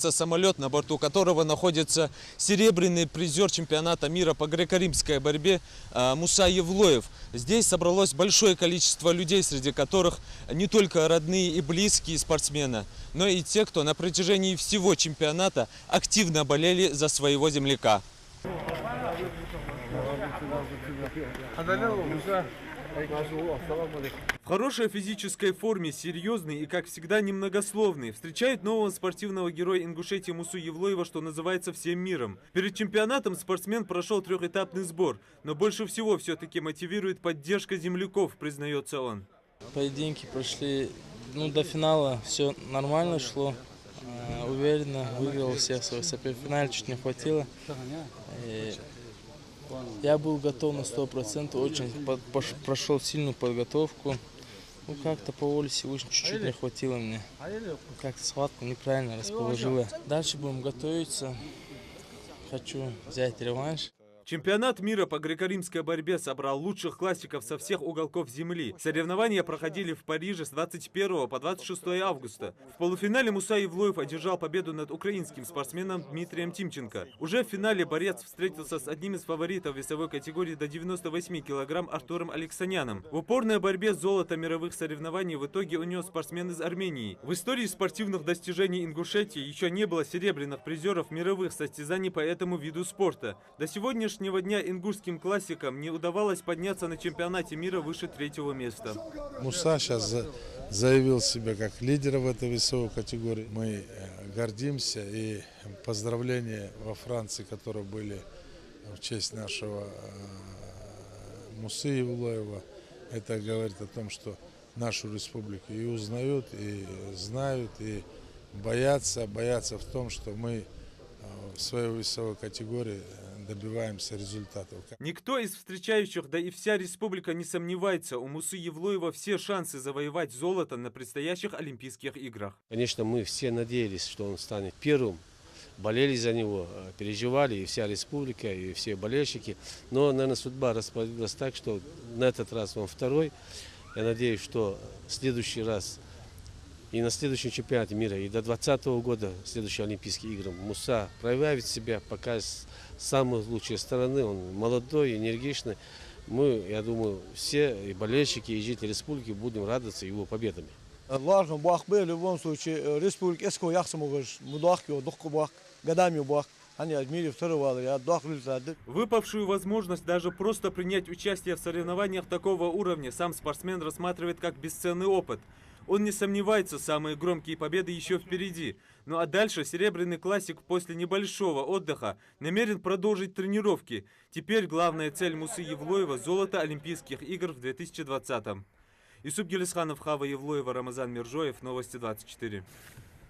Самолет, на борту которого находится серебряный призер чемпионата мира по греко-римской борьбе Муса Евлоев. Здесь собралось большое количество людей, среди которых не только родные и близкие спортсмена, но и те, кто на протяжении всего чемпионата активно болели за своего земляка. В хорошей физической форме, серьезный и, как всегда, немногословный, встречает нового спортивного героя Ингушетии Мусу Евлоева, что называется, всем миром. Перед чемпионатом спортсмен прошел трехэтапный сбор, но больше всего все-таки мотивирует поддержка земляков, признается он. Поединки прошли до финала, все нормально шло, уверенно выиграл всех своих соперников. В финале чуть не хватило. Я был готов на 100%, очень прошел сильную подготовку. Как-то по воле Всевышнего чуть-чуть не хватило мне. Как-то схватку неправильно расположила. Дальше будем готовиться. Хочу взять реванш. Чемпионат мира по греко-римской борьбе собрал лучших классиков со всех уголков земли. Соревнования проходили в Париже с 21 по 26 августа. В полуфинале Муса Евлоев одержал победу над украинским спортсменом Дмитрием Тимченко. Уже в финале борец встретился с одним из фаворитов весовой категории до 98 килограмм Артуром Алексаняном. В упорной борьбе золото мировых соревнований в итоге унес спортсмен из Армении. В истории спортивных достижений Ингушетии еще не было серебряных призеров мировых состязаний по этому виду спорта. До сегодняшнего дня ингушским классикам не удавалось подняться на чемпионате мира выше 3-го места. Муса сейчас заявил себя как лидера в этой весовой категории. Мы гордимся, и поздравления во Франции, которые были в честь нашего Мусы Евлоева, это говорит о том, что нашу республику и узнают, и знают, и боятся в том, что мы в своей весовой категории добиваемся результатов. Никто из встречающих, да и вся республика не сомневается, у Мусы Евлоева все шансы завоевать золото на предстоящих Олимпийских играх. Конечно, мы все надеялись, что он станет первым, болели за него, переживали, и вся республика, и все болельщики. Но, наверное, судьба распорядилась так, что на этот раз он второй. Я надеюсь, что в следующий раз и на следующем чемпионате мира, и до 2020 года, следующие Олимпийские игры, Муса проявит себя, покажет с самой лучшей стороны. Он молодой, энергичный. Мы, я думаю, все и болельщики, и жители республики будем радоваться его победами. В любом случае, республика Выпавшую возможность даже просто принять участие в соревнованиях такого уровня сам спортсмен рассматривает как бесценный опыт. Он не сомневается, самые громкие победы еще впереди. Ну а дальше серебряный классик после небольшого отдыха намерен продолжить тренировки. Теперь главная цель Мусы Евлоева – золото Олимпийских игр в 2020-м. Исуп Гелисханов, Хава Евлоева, Рамазан Миржоев, Новости 24.